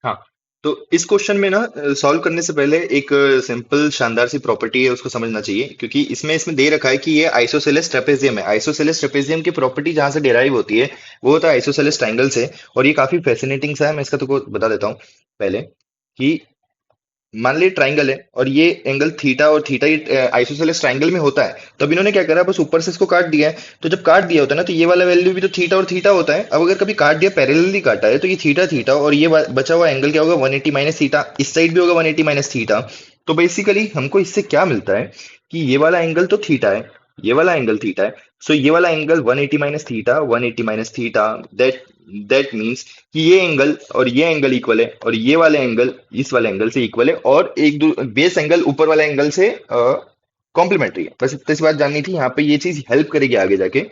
हाँ, तो इस क्वेश्चन में ना सॉल्व करने से पहले एक सिंपल शानदार सी प्रॉपर्टी है उसको समझना चाहिए, क्योंकि इसमें इसमें दे रखा है कि ये आइसोसेलेस ट्रेपेजियम है। आइसोसेलेस ट्रेपेजियम की प्रॉपर्टी जहां से डिराइव होती है वो होता है आइसोसेलेस ट्राइंगल से। और ये काफी फैसिनेटिंग सा है, मैं इसका तुमको बता देता हूँ पहले कि मान ली ट्राइंगल है और ये एंगल थीटा और थीटा ये आइसोसेलेस ट्राइंगल में होता है। तो अब इन्होंने क्या करा, बस ऊपर से इसको काट दिया है। तो जब काट दिया होता है ना, तो ये वाला वैल्यू भी तो थीटा और थीटा होता है। अब अगर कभी काट दिया, पैरेलली काटा है, तो ये थीटा थीटा और ये बचा हुआ एंगल क्या होगा, 180 माइनस थीटा। इस साइड भी होगा 180 माइनस थीटा। तो बेसिकली हमको इससे क्या मिलता है कि ये वाला एंगल तो थीटा है, ये वाला एंगल थीटा है। सो ये वाला angle 180 minus theta, 180 minus theta, that that means कि ये एंगल और ये एंगल इक्वल है, और ये वाले एंगल इस वाले एंगल से इक्वल है, और एक दो बेस एंगल ऊपर वाले एंगल से कॉम्प्लीमेंट्री है। बस इतनी सी बात जाननी थी, यहाँ पे ये चीज हेल्प करेगी आगे जाके।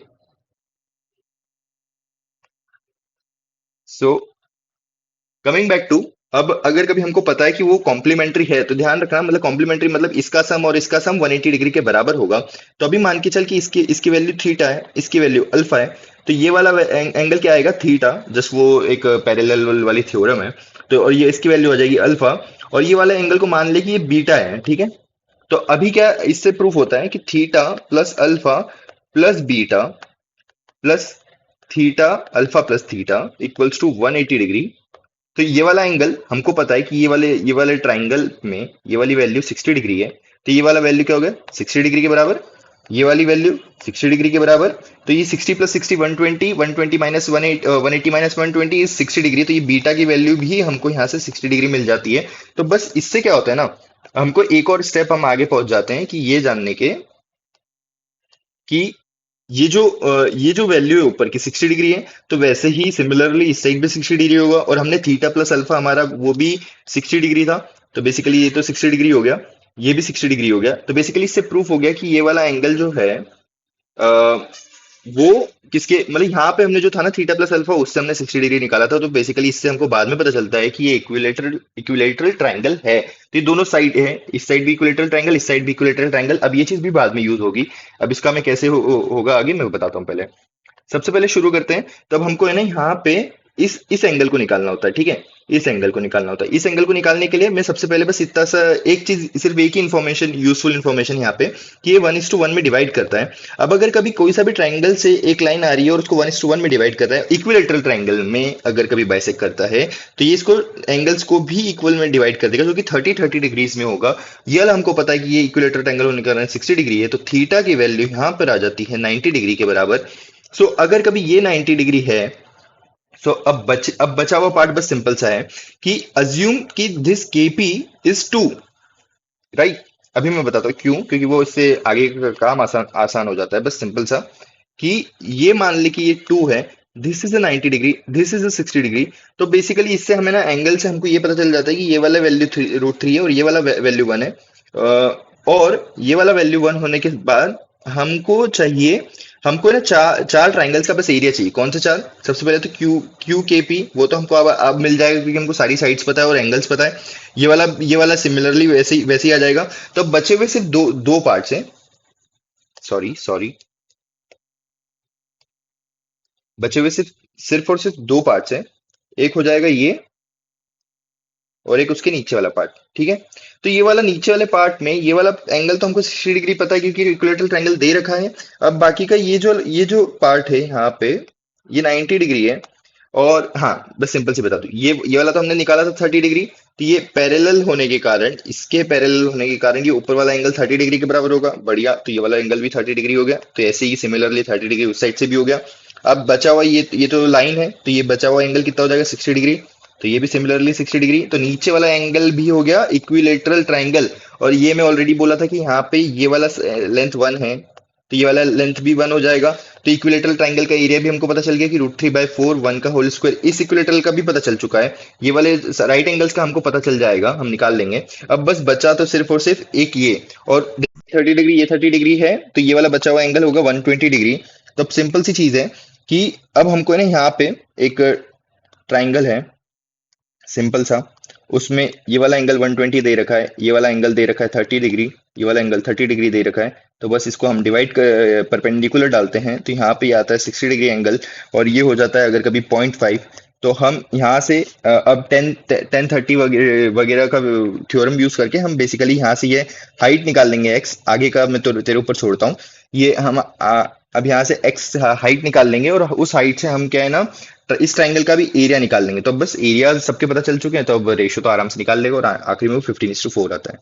सो कमिंग बैक टू, अब अगर कभी हमको पता है कि वो कॉम्प्लीमेंट्री है, तो ध्यान रखना, मतलब कॉम्प्लीमेंट्री मतलब इसका सम और इसका सम 180 डिग्री के बराबर होगा। तो अभी मान के चल कि इसकी इसकी वैल्यू थीटा है, इसकी वैल्यू अल्फा है। तो ये वाला एंगल क्या आएगा, थीटा, जस्ट वो एक पैरेलल वाली थ्योरम है। तो और ये इसकी वैल्यू हो जाएगी अल्फा। और ये वाला एंगल को मान ले कि ये बीटा है, ठीक है। तो अभी क्या इससे प्रूफ होता है कि theta plus alpha plus beta plus theta alpha plus theta equals to 180 degree. तो ये वाला एंगल हमको पता है कि ये वाले ट्राइंगल में ये वाली वैल्यू 60 डिग्री है। तो ये वाला वैल्यू क्या हो गया, 60 डिग्री के बराबर। ये वाली वैल्यू 60 डिग्री के बराबर। तो ये 60 plus 60 120, 120 minus 180 minus 120 is 60 degree. तो ये बीटा की वैल्यू भी हमको यहाँ से 60 डिग्री मिल जाती है। तो बस इससे क्या होता है ना, हमको एक और स्टेप हम आगे पहुंच जाते हैं कि ये जानने के कि ये जो वैल्यू है ऊपर की 60 डिग्री है, तो वैसे ही सिमिलरली इस साइड भी 60 डिग्री होगा। और हमने थीटा प्लस अल्फा हमारा वो भी 60 डिग्री था। तो बेसिकली ये तो 60 डिग्री हो गया, ये भी 60 डिग्री हो गया। तो बेसिकली इससे प्रूफ हो गया कि ये वाला एंगल जो है वो किसके, मतलब यहाँ पे हमने जो था ना थीटा प्लस अल्फा, उससे हमने 60 डिग्री निकाला था। तो बेसिकली इससे हमको बाद में पता चलता है कि ये इक्विलेटरल इक्विलेटरल ट्राइंगल है। तो ये दोनों साइड है, इस साइड भी इक्विलेटरल ट्राइंगल, इस साइड भी इक्विलेटरल ट्राइंगल। अब ये चीज भी बाद में यूज होगी। अब इसका मैं कैसे होगा आगे मैं बताता हूँ। पहले सबसे पहले शुरू करते हैं। तब हमको है ना यहाँ पे इस एंगल को निकालना होता है, ठीक है। इस एंगल को निकालना होता है। इस एंगल को निकालने के लिए मैं सबसे पहले बस इतना सा एक चीज, सिर्फ एक ही इन्फॉर्मेशन, यूजफुल इन्फॉर्मेशन यहाँ पे, कि ये 1:1 में डिवाइड करता है। अब अगर कभी कोई सा भी ट्राइंगल से एक लाइन आ रही है और उसको 1:1 में डिवाइड करता है, इक्विलेटरल ट्राइंगल में अगर कभी बाइसेक्ट करता है, तो ये इसको एंगल्स को भी इक्वल में डिवाइड कर देगा, जो कि 30 डिग्रीज में होगा। ये वाला हमको पता है कि ये इक्विलेटरल ट्राइंगल होने के कारण 60 डिग्री है। तो थीटा की वैल्यू यहाँ पर आ जाती है 90 डिग्री के बराबर। सो अगर कभी ये 90 डिग्री है, सो अब बचा हुआ पार्ट बस सिंपल सा है कि अज्यूम कि दिस केपी इज 2, राइट। अभी मैं बताता हूँ क्यों, क्योंकि वो इससे आगे का काम आसान आसान हो जाता है। बस सिंपल सा कि ये मान ले कि ये 2 है, this is a 90 degree, this is a 60 degree. तो बेसिकली इससे हमें ना एंगल से हमको ये पता चल जाता है कि ये वाला वैल्यू √3 है और ये वाला वैल्यू 1 है। और ये वाला वैल्यू 1 होने के बाद हमको चाहिए, हमको ना चार चार ट्राइंगल्स का बस एरिया चाहिए। कौन से चार, सबसे पहले तो क्यू के पी, वो तो हमको अब मिल जाएगा क्योंकि हमको सारी साइड्स पता है और एंगल्स पता है। ये वाला सिमिलरली वैसे ही आ जाएगा। तो अब बचे हुए सिर्फ दो दो पार्ट्स हैं। सॉरी सॉरी, बचे हुए सिर्फ सिर्फ और सिर्फ दो पार्ट्स हैं। एक हो जाएगा ये, और एक उसके नीचे वाला पार्ट, ठीक है। तो ये वाला नीचे वाले पार्ट में ये वाला एंगल तो हमको 60 डिग्री पता है क्योंकि इक्विलेटरल ट्रायंगल दे रखा है। अब बाकी का ये जो पार्ट है यहाँ पे, ये 90 डिग्री है। और हाँ, बस सिंपल से बता दूं, ये वाला तो हमने निकाला था 30 डिग्री। तो ये पैरेलल होने के कारण, इसके पैरेलल होने के कारण ये ऊपर वाला एंगल 30 डिग्री के बराबर होगा। बढ़िया, तो ये वाला एंगल भी 30 डिग्री हो गया। तो ऐसे ही सिमिलरली 30 डिग्री उस साइड से भी हो गया। अब बचा हुआ ये तो लाइन है, तो ये बचा हुआ एंगल कितना हो जाएगा, 60 डिग्री। तो ये भी सिमिलरली 60 डिग्री। तो नीचे वाला एंगल भी हो गया इक्विलेटरल ट्राइंगल। और ये मैं ऑलरेडी बोला था कि यहाँ पे ये वाला लेंथ 1 है, तो ये वाला लेंथ भी 1 हो जाएगा। तो इक्विलेटरल ट्राइंगल का एरिया भी हमको पता चल गया कि √3/4, 1 का होल स्क्वायर। इस इक्विलेटरल का भी पता चल चुका है। ये वाले राइट एंगल्स का हमको पता चल जाएगा, हम निकाल लेंगे। अब बस बचा तो सिर्फ और सिर्फ एक ये, और 30 डिग्री, ये 30 डिग्री है, तो ये वाला बचा हुआ एंगल होगा 120 डिग्री। तो अब सिंपल सी चीज है कि अब हमको है ना यहाँ पे एक ट्राइंगल है सिंपल सा, उसमें ये वाला एंगल 120 दे रखा है, ये वाला एंगल दे रखा है 30 डिग्री, ये वाला एंगल 30 डिग्री दे रखा है। तो बस इसको हम डिवाइड परपेंडिकुलर डालते हैं, तो यहाँ पे ये आता है 60 डिग्री एंगल। और ये हो जाता है अगर कभी 0.5, तो हम यहाँ से अब 10 10 30 वगैरह वगैरह का थ्योरम यूज करके हम बेसिकली यहाँ से ये हाइट निकाल लेंगे एक्स, आगे का मैं तो तेरे ऊपर छोड़ता हूँ। ये हम अब यहाँ से एक्स हाइट निकाल लेंगे और उस हाइट से हम क्या है ना, इस ट्राइंगल का भी एरिया निकाल लेंगे। तो अब बस एरिया सबके पता चल चुके हैं, तो अब रेशो तो आराम से निकाल लेगा और आखिरी में वो 15:4 आता है।